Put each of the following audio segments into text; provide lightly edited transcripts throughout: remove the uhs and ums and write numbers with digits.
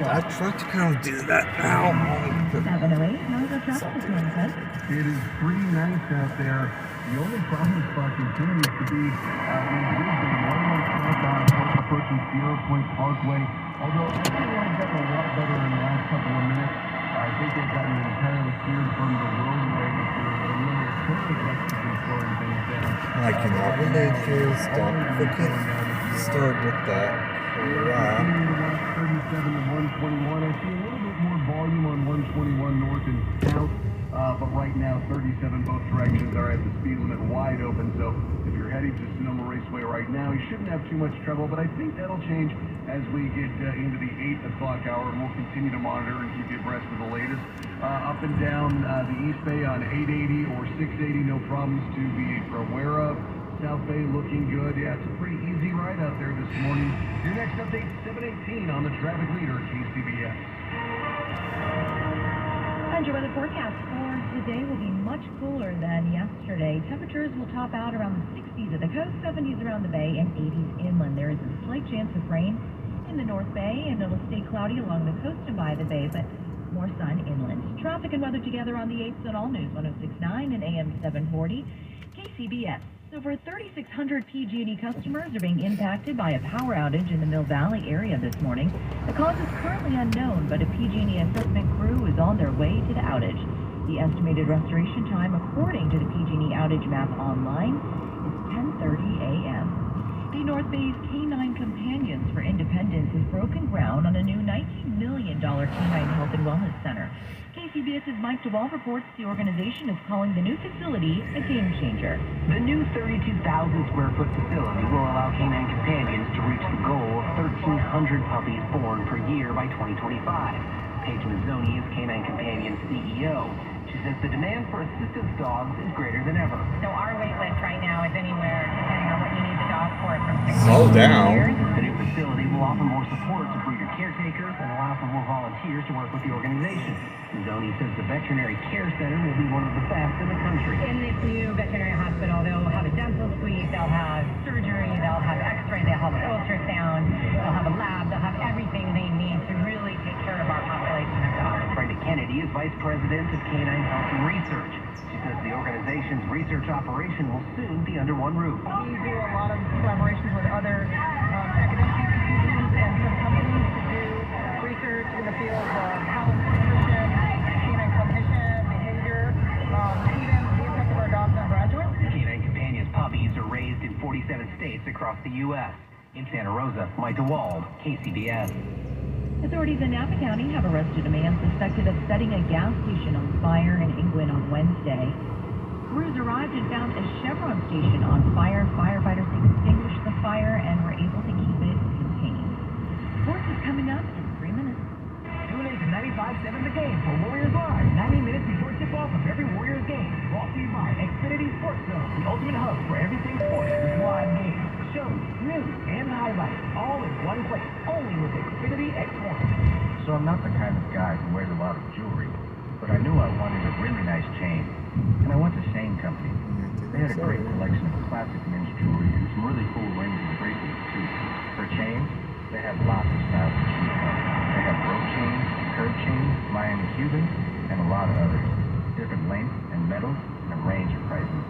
I tried to kind of do that now. 708, how's the traffic this morning, Ted? It is pretty nice out there. The only problem spot continues to be in Brisbane. One more southbound approaching Sierra Point Parkway. Although everyone's gotten a lot better in the last couple of minutes. I think they've gotten entirely cleared from the roadway for a little traffic extra slowing things down. I cannot relate to don't forget start with that crap. 37 to 121. I see a little bit more volume on 121 north and south. But right now, 37 both directions are at the speed limit wide open. So if you're heading to Sonoma Raceway right now, you shouldn't have too much trouble. But I think that'll change as we get into the 8 o'clock hour. And we'll continue to monitor and keep you abreast of the latest. Up and down the East Bay on 880 or 680, no problems to be aware of. South Bay looking good. Yeah, it's a pretty easy ride out there this morning. Your next update, 718 on the traffic leader, KCBS. And your weather forecast for today will be much cooler than yesterday. Temperatures will top out around the 60s at the coast, 70s around the bay, and 80s inland. There is a slight chance of rain in the North Bay, and it'll stay cloudy along the coast and by the bay, but more sun inland. Traffic and weather together on the 8th on All News 106.9 and AM 740. KCBS. Over 3,600 PG&E customers are being impacted by a power outage in the Mill Valley area this morning. The cause is currently unknown, but a PG&E assessment crew is on their way to the outage. The estimated restoration time, according to the PG&E outage map online, is 10:30 a.m. The North Bay's Canine Companions for Independence has broken ground on a new $19 million canine health and wellness center. KCBS's Mike DeWall reports the organization is calling the new facility a game changer. The new 32,000 square foot facility will allow Canine Companions to reach the goal of 1,300 puppies born per year by 2025. Paige Mazzoni is Canine Companions CEO. She says the demand for assistance dogs is greater than ever. So our wait list right now is anywhere, depending on what you need the dog for, from 6 Slow to 8 down. years. The new facility will offer more support to breeder caretakers and allow for more volunteers to work with the organization. Mazzoni says the veterinary care center will be one of the best in the country. In this new veterinary hospital, they'll have a dental suite, they'll have surgery, they'll have x-ray, they'll have ultrasound, they'll have a lab, they'll have everything they need to really take care of our population of dogs. Brenda Kennedy is vice president of Canine Health and Research. She says the organization's research operation will soon be under one roof. We do a lot of collaborations with other academic institutions and some companies to do research in the field of health, nutrition, canine cognition, behavior, even the impact of our dogs on graduates. Canine Companions puppies are raised in 47 states across the U.S. In Santa Rosa, Mike DeWald, KCBS. Authorities in Napa County have arrested a man suspected of setting a gas station on fire in England on Wednesday. Crews arrived and found a Chevron station on fire. Firefighters extinguished the fire and were able to keep it contained. Sports is coming up in 3 minutes. Tune in to 95.7 The Game for Warriors Live. 90 minutes before tip-off of every Warriors game. Brought to you by Xfinity Sports Zone, the ultimate hub for everything sports with live games, shows, news, and highlights, all in one place, only with Xfinity X1. So I'm not the kind of guy who wears a lot of jewelry, but I knew I wanted a really nice chain, and I went to Shane Company. They had a great collection of classic men's jewelry and some really cool rings and bracelets too. For chains, they have lots of styles to choose from. They have rope chains, curve chains, Miami Cuban, and a lot of others. Different lengths and metals and a range of prices.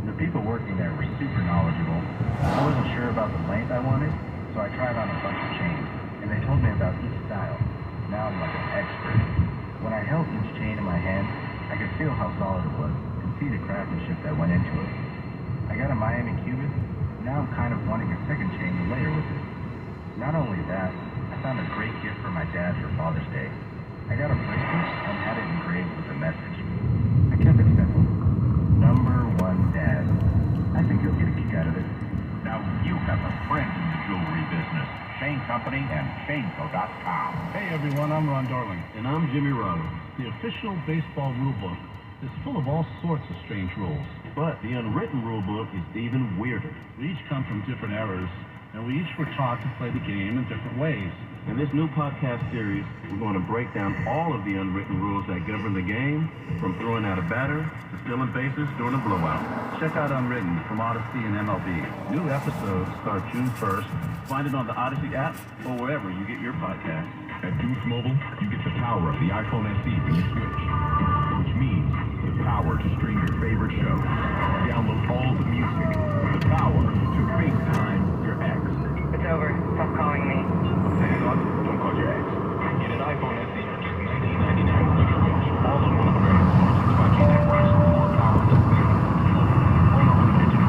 The people working there were super knowledgeable. I wasn't sure about the length I wanted, so I tried on a bunch of chains, and they told me about each style. Now I'm like an expert. When I held each chain in my hand, I could feel how solid it was and see the craftsmanship that went into it. I got a Miami Cuban, now I'm kind of wanting a second chain to layer with it. Not only that, I found a great gift for my dad for Father's Day. I got a bracelet and had it engraved with a message. I kept it simple. Number one dad. I think you'll get a kick out of it. Now you have a friend in the jewelry business. Shane Company and ShaneCo.com. Hey everyone, I'm Ron Darling. And I'm Jimmy Rogers. The official baseball rulebook is full of all sorts of strange rules. But the unwritten rulebook is even weirder. They each come from different eras, and we each were taught to play the game in different ways. In this new podcast series, we're going to break down all of the unwritten rules that govern the game, from throwing out a batter to stealing bases during a blowout. Check out Unwritten from Odyssey and MLB. New episodes start June 1st. Find it on the Odyssey app or wherever you get your podcasts. At Boost Mobile, you get the power of the iPhone SE when you switch, which means the power to stream your favorite shows, download all the music, the power to FaceTime your ex. It's over. Stop calling me. Don't call your ex. Get an iPhone SE for just $19.99 when you switch. All in one brand. It's by Connect Rush. More power to think. One on digital.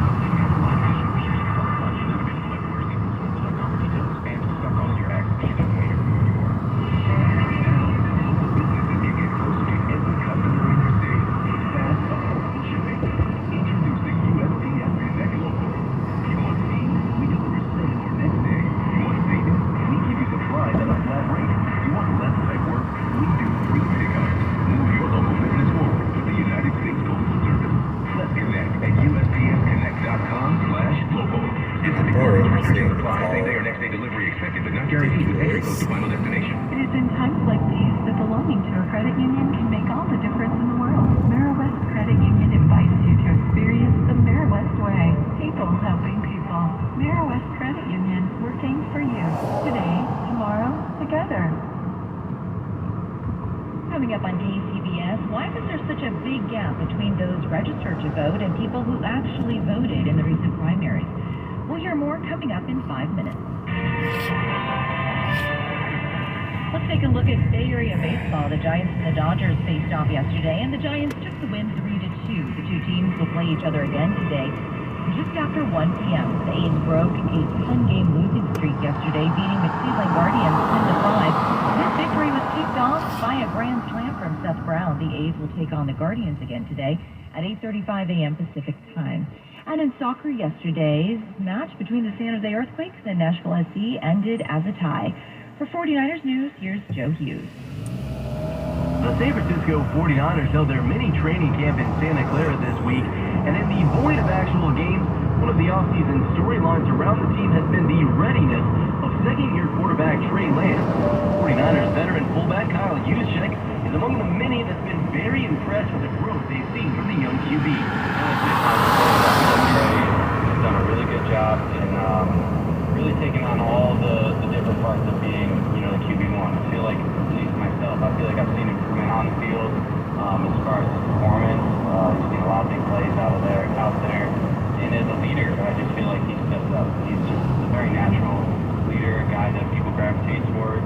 Live vision features and color punch and animated celebrities. Boost.com for details. And to stop calling your ex, you don't care who you are. Businesses can get closer to every customer in your city. Fast, affordable shipping. Introducing USPS Connect Local. You want speed? We deliver same or next day. You want savings? We give you supplies at a flat rate. You want less legwork? We do free pickup. Move your local business forward with the United States Postal Service. Let's connect at USPSConnect.com/local. Boring, I see. Same day or next day delivery expected, but not guaranteed with entry close to final destination. It is in times like these that belonging to a credit union can make all the difference in the world. West Credit Union invites you to experience the West way. People helping people. West Credit Union, working for you. Today, tomorrow, together. Coming up on KCBS, why was there such a big gap between those registered to vote and people who actually voted in the recent primaries? We'll hear more coming up in 5 minutes. Let's take a look at Bay Area baseball. The Giants and the Dodgers faced off yesterday, and the Giants took the win 3-2. The two teams will play each other again today. Just after 1 p.m., the A's broke a 10-game losing streak yesterday, beating the Cleveland Guardians 10-5. This victory was kicked off by a grand slam from Seth Brown. The A's will take on the Guardians again today at 8:35 a.m. Pacific time. And in soccer, yesterday's match between the San Jose Earthquakes and Nashville SC ended as a tie. For 49ers News, here's Joe Hughes. The San Francisco 49ers held their mini training camp in Santa Clara this week, and in the void of actual games, one of the offseason storylines around the team has been the readiness of second-year quarterback Trey Lance. 49ers veteran fullback Kyle Juszczyk is among the many that's been very impressed with the growth they've seen from the young QB. Trey has done a really good job in really taking on all the different parts of being, the QB1. I feel like, at least myself, I've seen improvement on the field as far as his performance. He's seen a lot of big plays out there. And as a leader, I just feel like he steps up. He's just a very natural leader, a guy that people gravitate toward.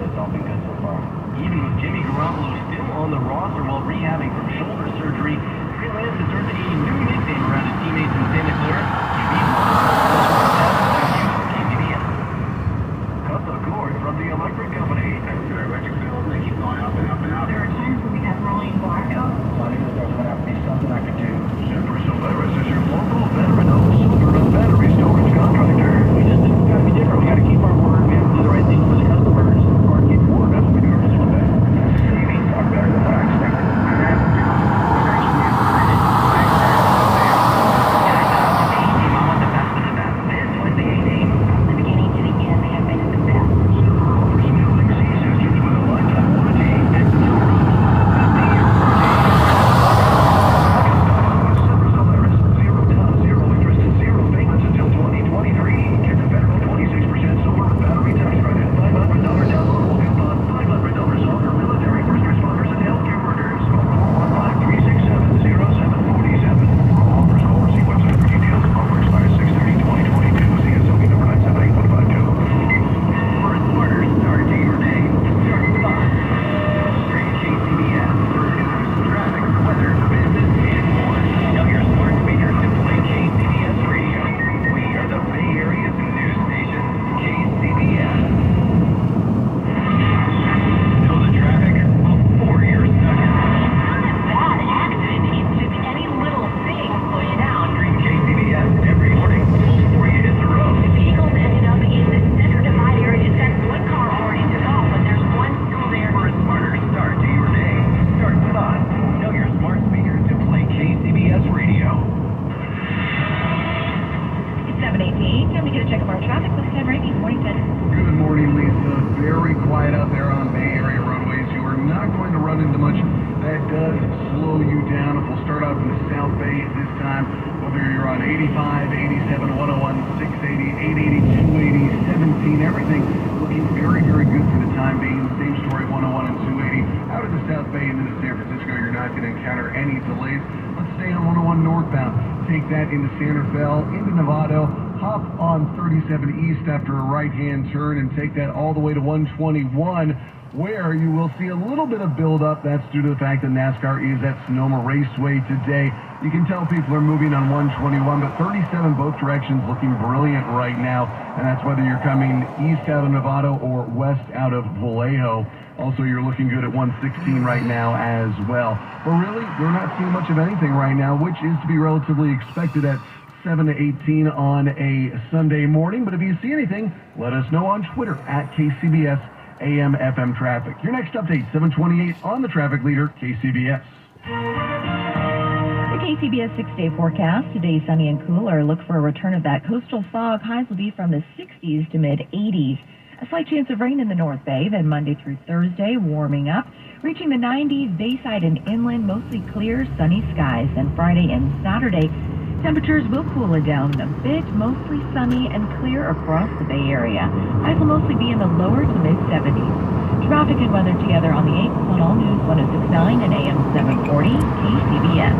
It's all been good so far. Even with Jimmy Garoppolo still on the roster while rehabbing from shoulder surgery, Trey Lance has earned a new nickname around his teammates in Santa Clara, QB1. Cut the cord. check of our traffic with Ken Ramey, Morning 10. Good morning, Lisa. Very quiet out there on Bay Area roadways. You are not going to run into much. That does slow you down. If we'll start off in the South Bay this time, whether you're on 85, 87, 101, 680, 880, 280, 17, everything looking very, very good for the time being. Same story, 101 and 280. Out of the South Bay and into San Francisco, you're not going to encounter any delays. Let's stay on 101 northbound. Take that into Santa Fe, into Novato. Hop on 37 East after a right-hand turn and take that all the way to 121, where you will see a little bit of buildup. That's due to the fact that NASCAR is at Sonoma Raceway today. You can tell people are moving on 121, but 37 both directions looking brilliant right now, and that's whether you're coming east out of Novato or west out of Vallejo. Also, you're looking good at 116 right now as well. But really, we're not seeing much of anything right now, which is to be relatively expected at 7 to 18 on a Sunday morning. But if you see anything, let us know on Twitter at KCBS AM FM Traffic. Your next update, 728 on the traffic leader, KCBS. The KCBS 6-day forecast. Today, sunny and cooler. Look for a return of that coastal fog. Highs will be from the 60s to mid-80s. A slight chance of rain in the North Bay, then Monday through Thursday, warming up, reaching the 90s, Bayside and inland, mostly clear, sunny skies. Then Friday and Saturday, temperatures will cool it down a bit, mostly sunny and clear across the Bay Area. Highs will mostly be in the lower to mid-70s. Traffic and weather together on the 8th on All News 106.9 and AM 740 KCBS.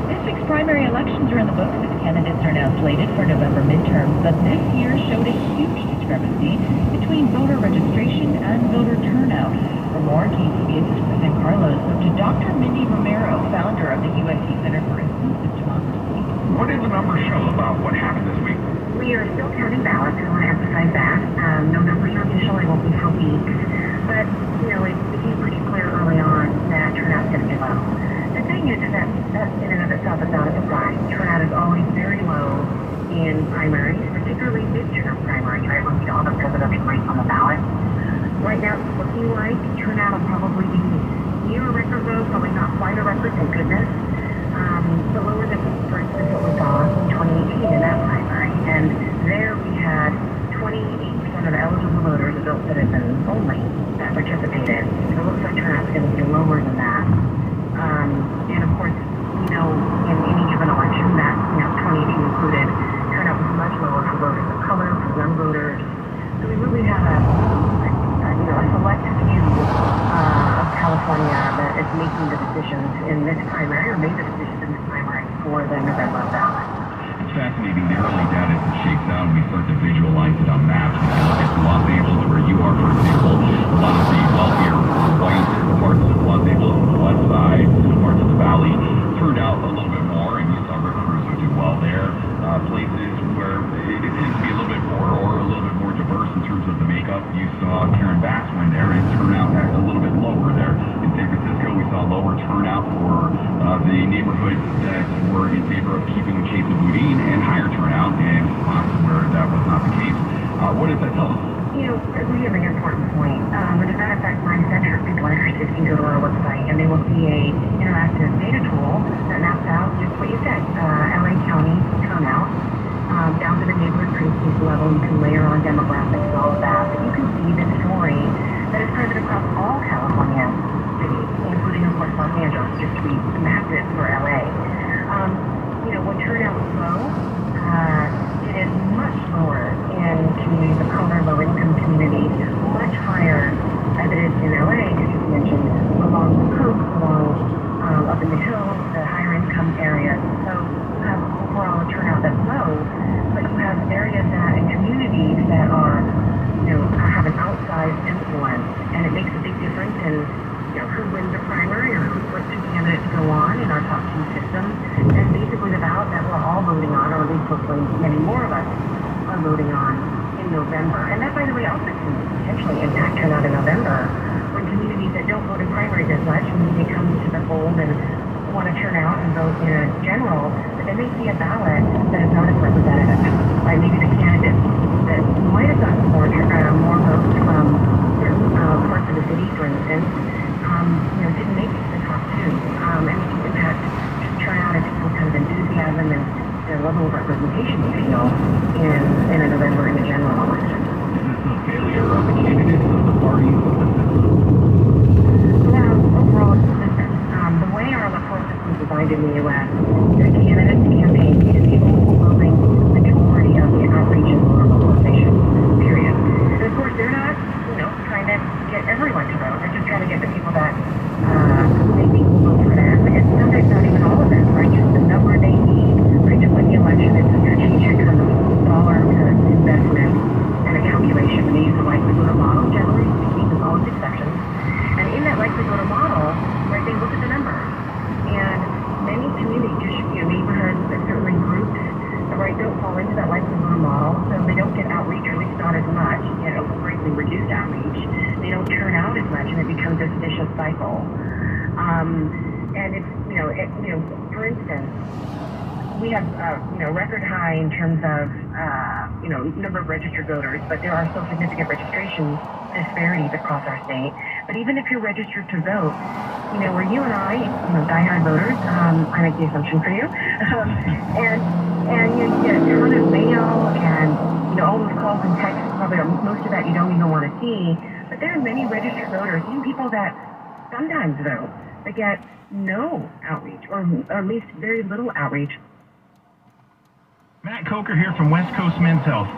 This week's primary elections are in the books as candidates are now slated for November midterms, but this year showed a huge discrepancy between voter registration and voter turnout. For more, KCBS's Kristen Carlos spoke to Dr. Mindy Romero, founder of the USC Center for Inclusive Democracy. What did the numbers show about what happened this week? We are still counting ballots. I want to emphasize that. No numbers are official. They won't be for weeks. But, it became pretty clear early on that turnout's going to be low. The thing is that in and of itself is not a surprise. Turnout is always very low in primaries, particularly midterm primaries, right, when we don't have a presidential race on the ballot. Right now, it's looking like turnout will probably be near a record low, probably not quite a record, thank goodness. But lower than, for instance, what we saw in 2018 in that primary. And there we had 28% of eligible voters, adult citizens only, that participated. So it looks like turnout's going to be lower than that. And of course, we know in any given election that, 2018 included, turnout was much lower for voters of color, for young voters. So we really have a select few of California that is making the decisions in this primary, or made the decisions in this primary for the November ballot. It's fascinating. The early data as it shakes out, we start to visualize it on maps. If you look at Los Angeles, where you are, for example, a lot of the wealthier white parts of Los Angeles, the west side, parts of the valley, turned out a little bit more, and you saw Rick Caruso do well there. Places where it tends to be a little bit more or a little bit more diverse in terms of the makeup. You saw Karen Bass win there, and turnout a little bit lower there. In San Francisco, we saw lower turnout for the neighborhoods that were in favor of keeping Chesa Boudin, and higher turnout in spots where that was not the case. What does that tell us? We have an important point. As a matter of fact, my center, people are interested can go to our website, and they will see a interactive data tool that maps out just what you said, LA County turnout, down to the neighborhood precinct level. You can layer on demographics and all of that, but you can see the story that is present across all California cities, including, of course, Los Angeles, just to be massive for LA. When turnout was low, it is much lower in communities of color, low-income communities, much higher as it is in LA, as you mentioned, along the coast, up in the hills, the higher income areas. So you have overall a turnout that's low, but you have areas and communities that are, have an outsized influence, and it makes a big difference in who wins the primary or what two candidates go on in our top two systems. And basically the ballot that we're all voting on, or at least hopefully many more of us are voting on in November. And that, by the way, also can potentially impact turnout in November when communities that don't vote in primaries as much, when they come to the fold and want to turn out and vote in a general, but then they see a ballot that is not as representative. Like maybe the candidates that might have gotten more votes from certain parts of the city, for instance, didn't make it to the top two. And it can impact turnout and people's kind of enthusiasm and their level of representation, you feel, in a November much, and it becomes this vicious cycle. And it's, for instance, we have, record high in terms of, number of registered voters, but there are still significant registration disparities across our state. But even if you're registered to vote, where you and I, diehard voters, I make the assumption for you, and you get a ton of mail and, all those calls and texts, probably most of that you don't even want to see. But there are many registered voters, even people that sometimes vote, that get no outreach, or at least very little outreach. Matt Coker here from West Coast Men's Health.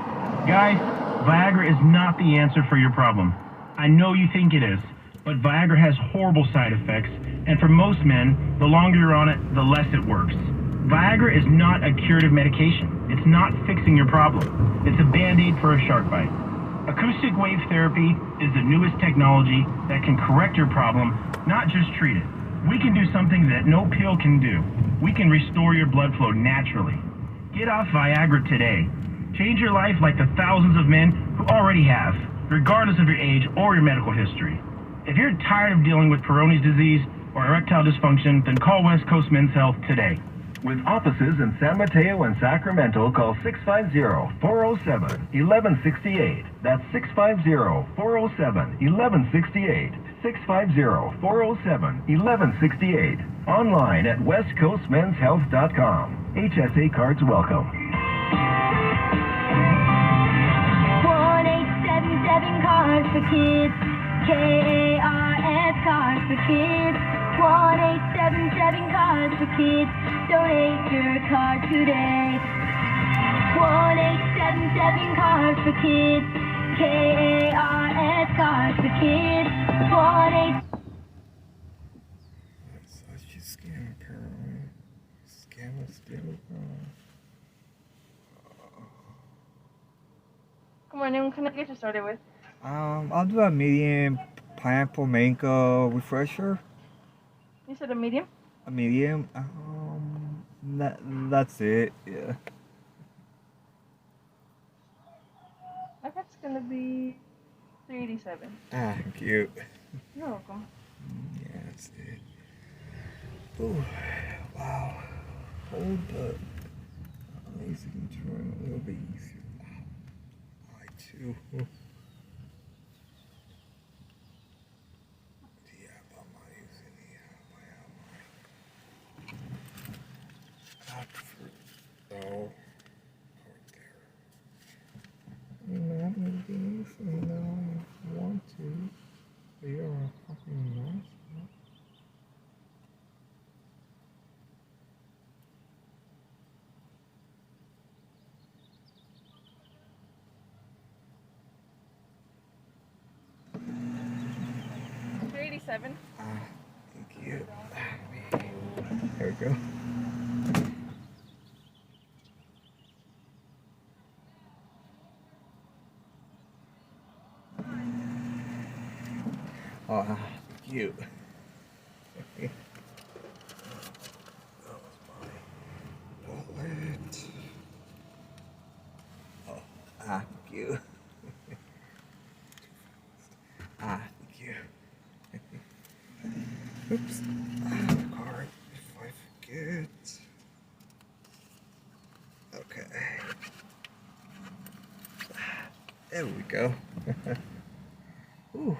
Guys, Viagra is not the answer for your problem. I know you think it is, but Viagra has horrible side effects, and for most men, the longer you're on it, the less it works. Viagra is not a curative medication. It's not fixing your problem. It's a Band-Aid for a shark bite. Acoustic wave therapy is the newest technology that can correct your problem, not just treat it. We can do something that no pill can do. We can restore your blood flow naturally. Get off Viagra today. Change your life like the thousands of men who already have, regardless of your age or your medical history. If you're tired of dealing with Peyronie's disease or erectile dysfunction, then call West Coast Men's Health today. With offices in San Mateo and Sacramento, call 650-407-1168. That's 650-407-1168. 650-407-1168. Online at westcoastmenshealth.com. HSA cards welcome. 1877 Cards for Kids. KARS Cards for Kids. 1877 Cards for Kids. Donate your card today. 1877 Cards for Kids. KARS Cards for Kids. 18. Such a scam, apparently. Scam is still. Good morning. What can I get you started with? I'll do a medium pineapple mango refresher. You said a medium? A medium. That's it. Yeah. That's gonna be $3.87. Ah, cute. You're welcome. Yeah, that's it. Oh, wow. Hold up. Lazy control a little bit easier. Wow. I too. Oh, there. Not moving, so now I want to. They are a fucking mess. $3.87. Thank you. There we go. Oh, cute. That was my wallet. Oh, thank you. Thank you. Oops. Card, if I forget. Okay. There we go. Ooh.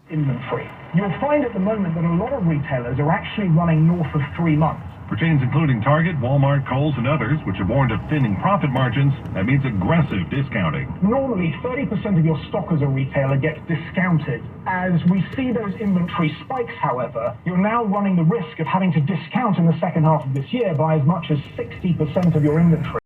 Inventory. You'll find at the moment that a lot of retailers are actually running north of 3 months. For chains including Target, Walmart, Kohl's, and others, which have warned of thinning profit margins, that means aggressive discounting. Normally, 30% of your stock as a retailer gets discounted. As we see those inventory spikes, however, you're now running the risk of having to discount in the second half of this year by as much as 60% of your inventory.